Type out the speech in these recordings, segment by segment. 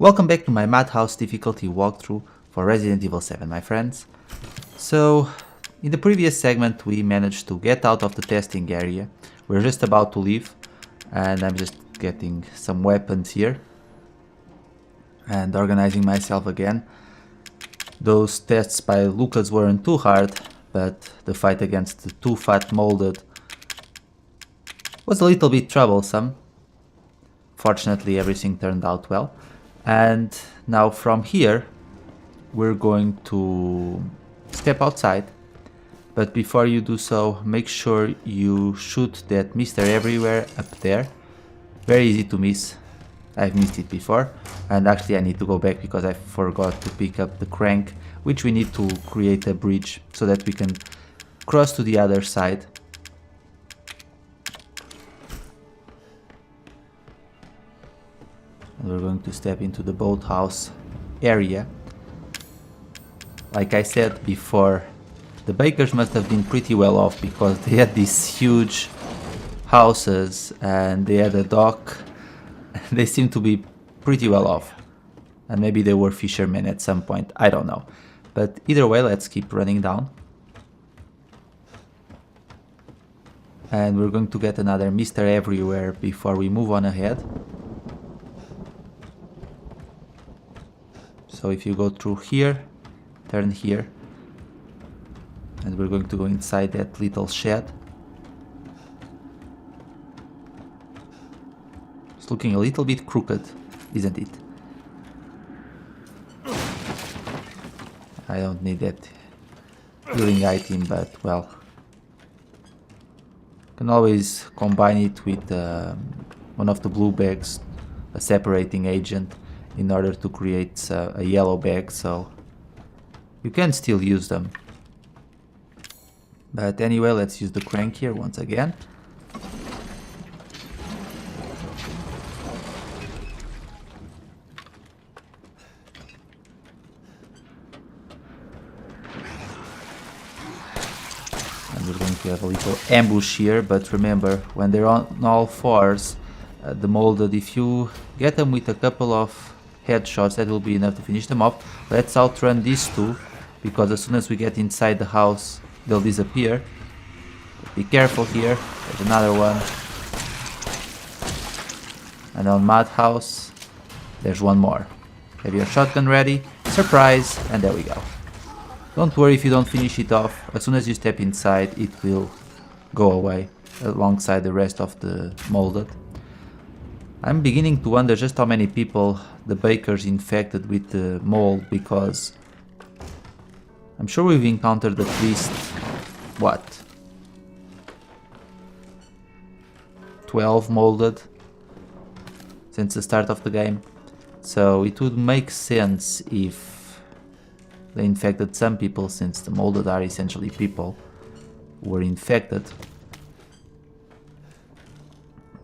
Welcome back to my Madhouse Difficulty walkthrough for Resident Evil 7, my friends. So, in the previous segment we managed to get out of the testing area. We're just about to leave and I'm just getting some weapons here and organizing myself again. Those tests by Lucas weren't too hard, but the fight against the too fat molded was a little bit troublesome. Fortunately, everything turned out well. And now from here we're going to step outside, but before you do so, make sure you shoot that Mr. Everywhere up there. Very easy to miss. I've missed it before, and actually I need to go back because I forgot to pick up the crank, which we need to create a bridge so that we can cross to the other side. We're going to step into the boathouse area. Like I said before, the bakers must have been pretty well off because they had these huge houses and they had a dock. They seem to be pretty well off. And maybe they were fishermen at some point, I don't know. But either way, let's keep running down. And we're going to get another Mr. Everywhere before we move on ahead. So if you go through here, turn here, and we're going to go inside that little shed. It's looking a little bit crooked, isn't it? I don't need that healing item, but well, can always combine it with one of the blue bags, a separating agent, in order to create a yellow bag, so you can still use them. But anyway, let's use the crank here once again. And we're going to have a little ambush here, but remember, when they're on all fours, the molded, if you get them with a couple of headshots, that will be enough to finish them off. Let's outrun these two, because as soon as we get inside the house, they'll disappear. Be careful here. There's another one. And on Madhouse, there's one more. Have your shotgun ready. Surprise! And there we go. Don't worry if you don't finish it off. As soon as you step inside, it will go away alongside the rest of the molded. I'm beginning to wonder just how many people the bakers infected with the mold, because I'm sure we've encountered at least, what, 12 molded since the start of the game. So it would make sense if they infected some people, since the molded are essentially people who were infected.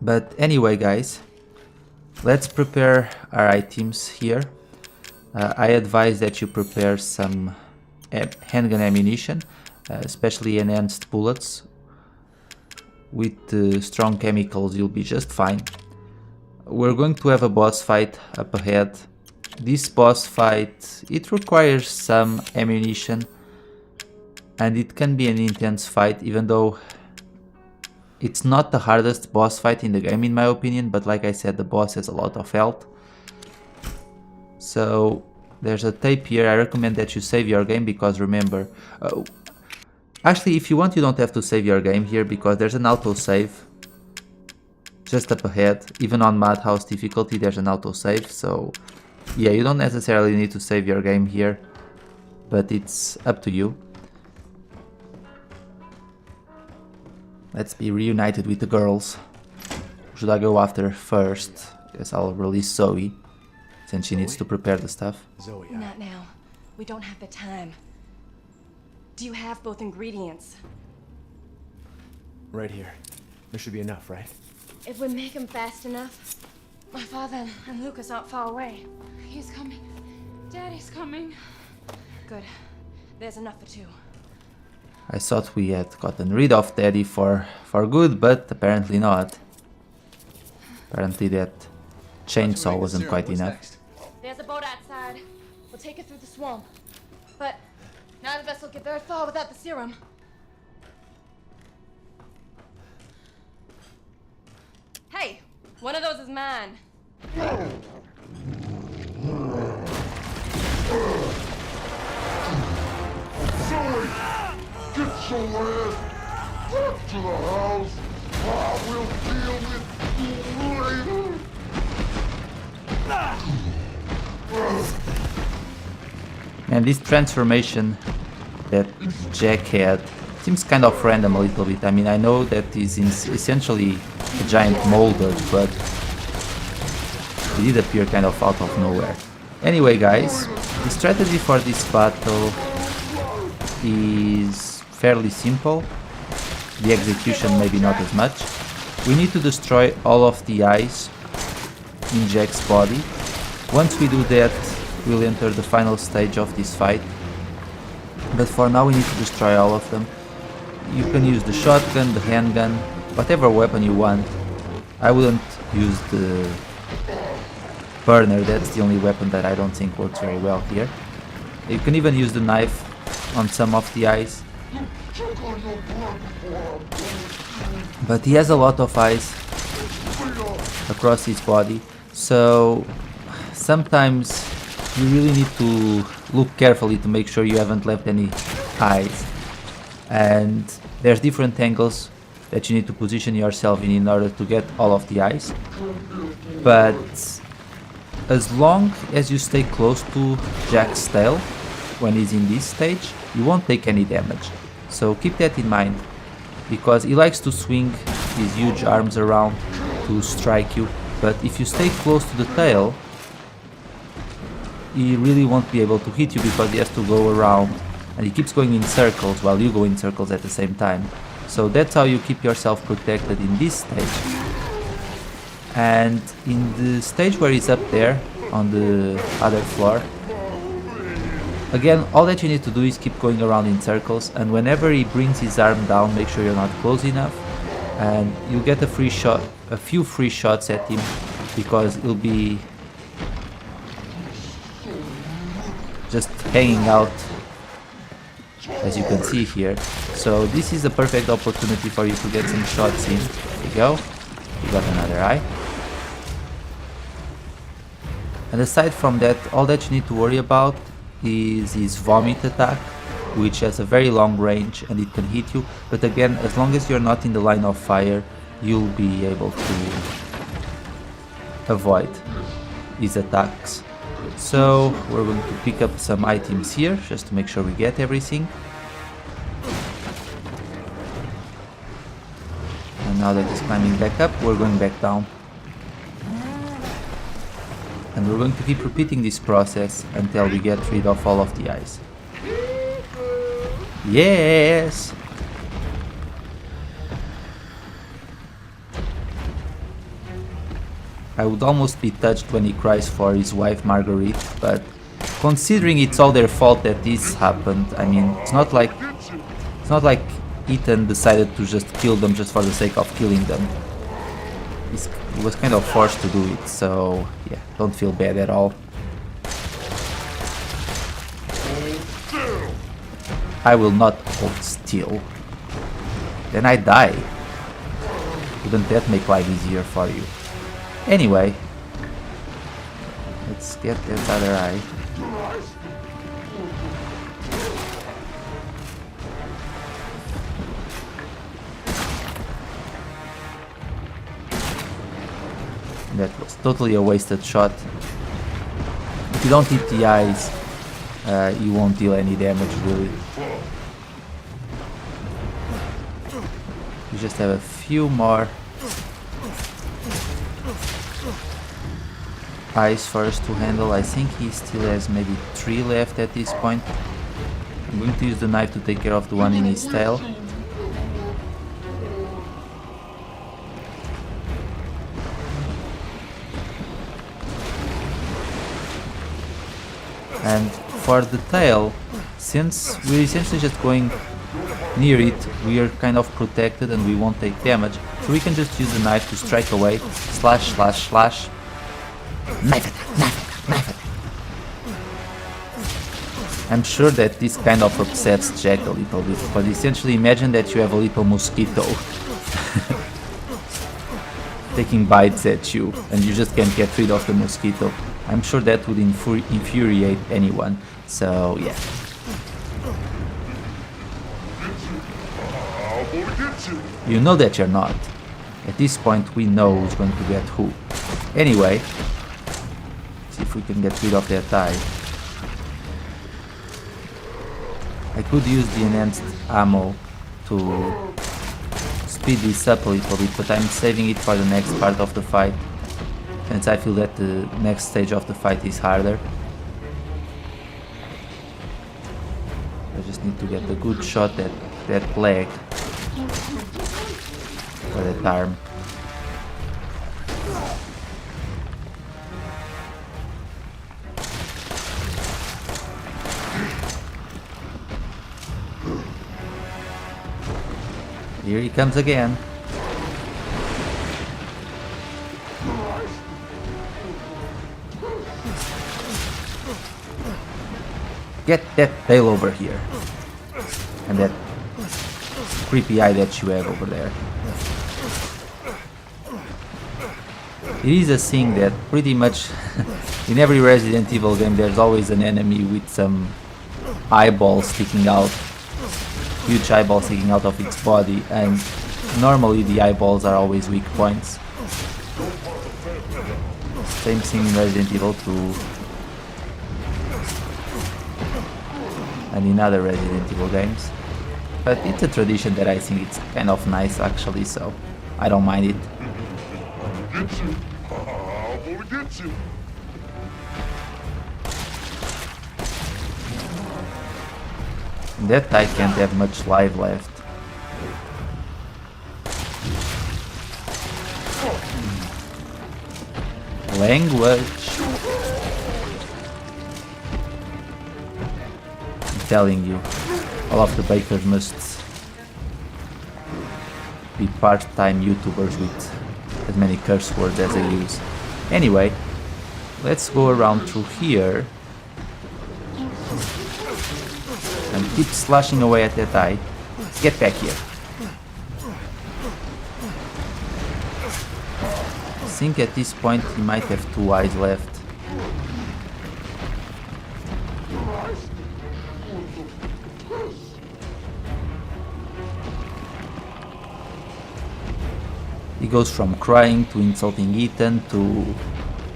But anyway, guys, let's prepare our items here. I advise that you prepare some handgun ammunition, especially enhanced bullets. With strong chemicals you'll be just fine. We're going to have a boss fight up ahead. This boss fight, it requires some ammunition and it can be an intense fight, even though it's not the hardest boss fight in the game in my opinion, but like I said, the boss has a lot of health. So there's a tape here. I recommend that you save your game, because remember, actually if you want you don't have to save your game here, because there's an autosave just up ahead. Even on Madhouse Difficulty there's an autosave, so yeah, you don't necessarily need to save your game here, but it's up to you. Let's be reunited with the girls. Should I go after first? Guess I'll release Zoe, since she needs to prepare the stuff. Zoe, not now. We don't have the time. Do you have both ingredients? Right here. There should be enough, right? If we make them fast enough. My father and Lucas aren't far away. He's coming. Daddy's coming. Good. There's enough for two. I thought we had gotten rid of Daddy for good, but apparently not. Apparently that chainsaw wasn't quite enough. They're There's a boat outside. We'll take it through the swamp. But none of us will get very far without the serum. Hey, one of those is mine. Zoe! Get your ass back to the house! I will deal with you later! And this transformation that Jack had seems kind of random a little bit. I mean, I know that is essentially a giant molder, but it did appear kind of out of nowhere. Anyway, guys, the strategy for this battle is fairly simple. The execution maybe not as much. We need to destroy all of the eyes in Jack's body. Once we do that, we'll enter the final stage of this fight. But for now we need to destroy all of them. You can use the shotgun, the handgun, whatever weapon you want. I wouldn't use the burner, that's the only weapon that I don't think works very well here. You can even use the knife on some of the eyes. But he has a lot of eyes across his body, so sometimes you really need to look carefully to make sure you haven't left any eyes. And there's different angles that you need to position yourself in order to get all of the eyes. But as long as you stay close to Jack's tail when he's in this stage, you won't take any damage. So keep that in mind, because he likes to swing his huge arms around to strike you. But if you stay close to the tail, he really won't be able to hit you because he has to go around, and he keeps going in circles while you go in circles at the same time. So that's how you keep yourself protected in this stage. And in the stage where he's up there on the other floor, again, all that you need to do is keep going around in circles, and whenever he brings his arm down, make sure you're not close enough, and you'll get a few free shots at him, because he'll be just hanging out, as you can see here. So this is a perfect opportunity for you to get some shots in. There you go, you got another eye. And aside from that, all that you need to worry about is his vomit attack, which has a very long range and it can hit you, but again, as long as you're not in the line of fire, you'll be able to avoid his attacks. So we're going to pick up some items here just to make sure we get everything. And now that he's climbing back up, we're going back down. And we're going to keep repeating this process until we get rid of all of the eyes. Yes! I would almost be touched when he cries for his wife Marguerite, but considering it's all their fault that this happened, I mean, it's not like Ethan decided to just kill them just for the sake of killing them. He was kind of forced to do it, so yeah, don't feel bad at all. I will not hold still. Then I die. Wouldn't that make life easier for you? Anyway, let's get that other eye. That was totally a wasted shot. If you don't hit the eyes, you won't deal any damage really. You just have a few more eyes first to handle. I think he still has maybe 3 left at this point. I'm going to use the knife to take care of the one in his tail. And for the tail, since we're essentially just going near it, we are kind of protected and we won't take damage. So we can just use the knife to strike away. Slash, slash, slash. Knife attack, knife attack, knife attack. I'm sure that this kind of upsets Jack a little bit, but essentially imagine that you have a little mosquito taking bites at you and you just can't get rid of the mosquito. I'm sure that would infuriate anyone, so yeah. I'm gonna get you. You know that you're not. At this point we know who's going to get who. Anyway, see if we can get rid of that eye. I could use the enhanced ammo to speed this up a little bit, but I'm saving it for the next part of the fight, since I feel that the next stage of the fight is harder. I just need to get a good shot at that leg, or that arm. Here he comes again. Get that tail over here. And that creepy eye that you have over there. It is a thing that pretty much in every Resident Evil game there's always an enemy with some eyeballs sticking out. Huge eyeballs sticking out of its body, and normally the eyeballs are always weak points. Same thing in Resident Evil 2 and in other Resident Evil games. But it's a tradition that I think it's kind of nice actually, so I don't mind it. Get you. I'm gonna get you. That I can't have much life left. Language. I'm telling you, all of the bakers must be part-time YouTubers with as many curse words as I use. Anyway, let's go around through here and keep slashing away at that eye. Get back here. I think at this point he might have 2 eyes left. He goes from crying to insulting Ethan to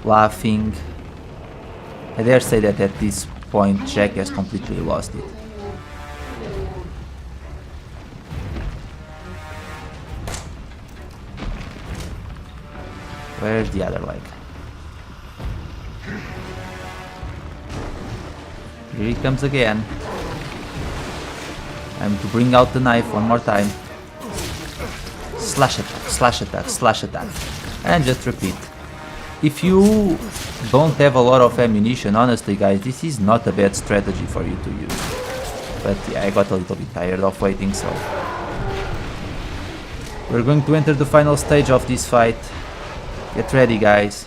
laughing. I dare say that at this point Jack has completely lost it. Where's the other leg? Here he comes again. I'm to bring out the knife one more time. Slash attack, slash attack, slash attack. And just repeat. If you don't have a lot of ammunition, honestly guys, this is not a bad strategy for you to use. But yeah, I got a little bit tired of waiting, so... We're going to enter the final stage of this fight. Get ready, guys.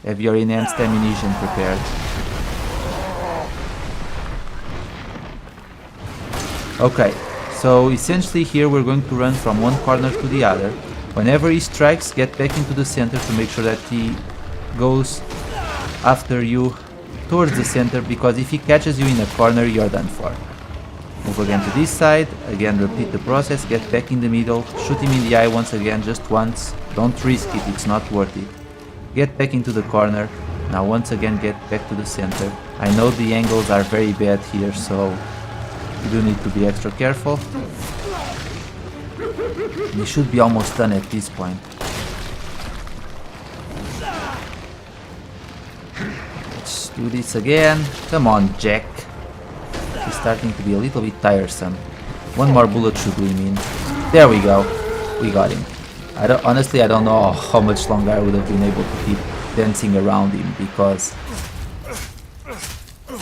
Have your enhanced ammunition prepared. Okay, so essentially here we're going to run from one corner to the other. Whenever he strikes, get back into the center to make sure that he goes after you towards the center, because if he catches you in a corner, you're done for. Move again to this side, again repeat the process, get back in the middle, shoot him in the eye once again, just once, don't risk it, it's not worth it. Get back into the corner, now once again get back to the center. I know the angles are very bad here, so you do need to be extra careful. You should be almost done at this point. Let's do this again, come on Jack. He's starting to be a little bit tiresome. One more bullet should do him in. There we go. We got him. Honestly, I don't know how much longer I would have been able to keep dancing around him, because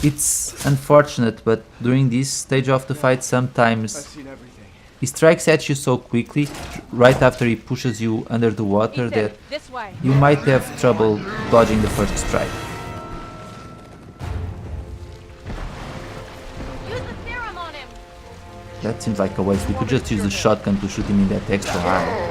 it's unfortunate, but during this stage of the fight sometimes he strikes at you so quickly right after he pushes you under the water that you might have trouble dodging the first strike. that seems like a waste. We could just use the shotgun to shoot him in that extra arm.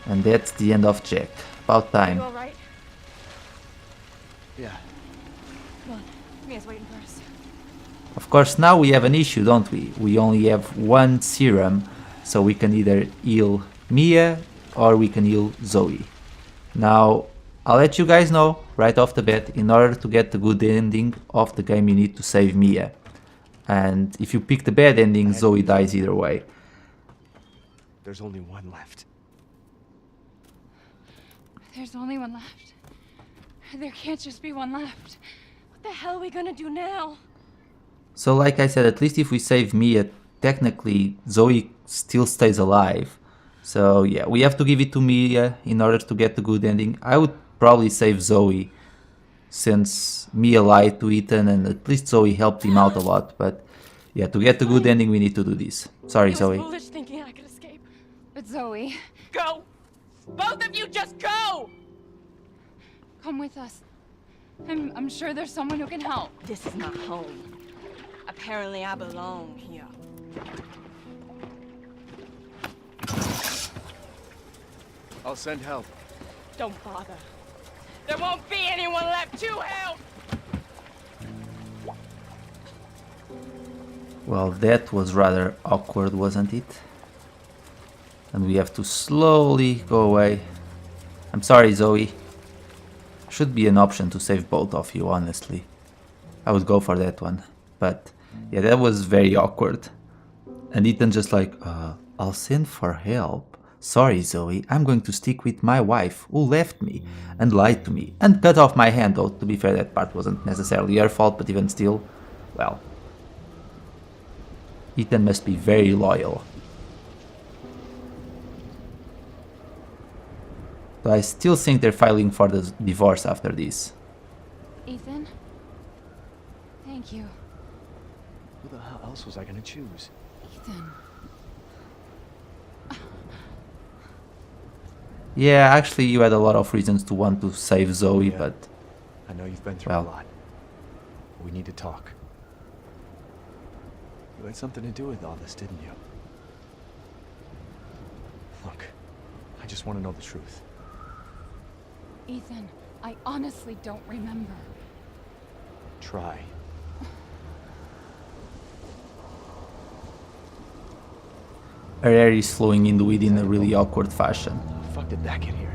And that's the end of Jack. About You time. all right? Yeah. Come on. Mia's waiting for us. Of course, now we have an issue, don't we? We only have one serum, so we can either heal Mia or we can heal Zoe. Now, I'll let you guys know right off the bat, in order to get the good ending of the game, you need to save Mia. And if you pick the bad ending, Zoe dies either way. There's only one left. There's only one left. There can't just be one left. What the hell are we gonna do now? So like I said, at least if we save Mia, technically Zoe still stays alive. So yeah, we have to give it to Mia in order to get the good ending. I would probably save Zoe, since Mia lied to Ethan and at least Zoe helped him out a lot. But yeah, to get the good ending we need to do this. Sorry, It was Zoe. foolish thinking I could escape. But Zoe, Go! Both of you just go! come with us. I'm sure there's someone who can help. This is not home. Apparently I belong here. I'll send help. Don't bother. There won't be anyone left to help! Well, that was rather awkward, wasn't it? And we have to slowly go away. I'm sorry, Zoe. Should be an option to save both of you, honestly. I would go for that one. But yeah, that was very awkward. And Ethan just like, I'll send for help. Sorry, Zoe, I'm going to stick with my wife, who left me and lied to me and cut off my hand. Though, to be fair, that part wasn't necessarily her fault, but even still, well, Ethan must be very loyal. But I still think they're filing for the divorce after this. Ethan? Thank you. Who the hell else was I gonna choose? Ethan. Yeah, actually you had a lot of reasons to want to save Zoe, Yeah. but I know you've been through Well. a lot. We need to talk. You had something to do with all this, didn't you? Look, I just want to know the truth. Ethan, I honestly don't remember. Try. her hair is flowing in the wind in a really awkward fashion. How the fuck did that get here?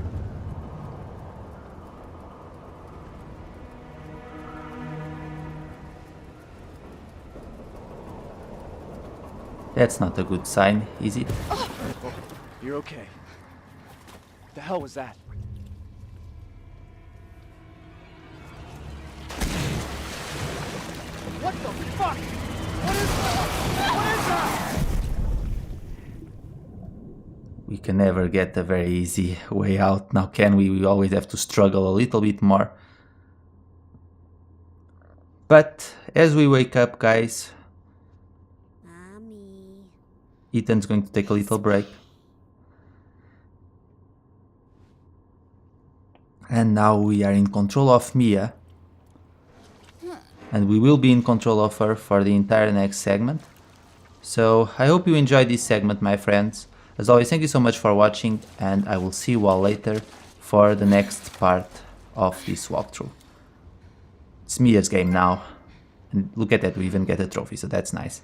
That's not a good sign, is it? Oh, you're okay. What the hell was that? What the fuck? What is that? What is that? We can never get a very easy way out, now can we? We always have to struggle a little bit more. But as we wake up, guys, Mommy. Ethan's going to take a little break. And now we are in control of Mia. And we will be in control of her for the entire next segment. So I hope you enjoyed this segment, my friends. As always, thank you so much for watching, and I will see you all later for the next part of this walkthrough. It's Mia's game now. And look at that, we even get a trophy, so that's nice.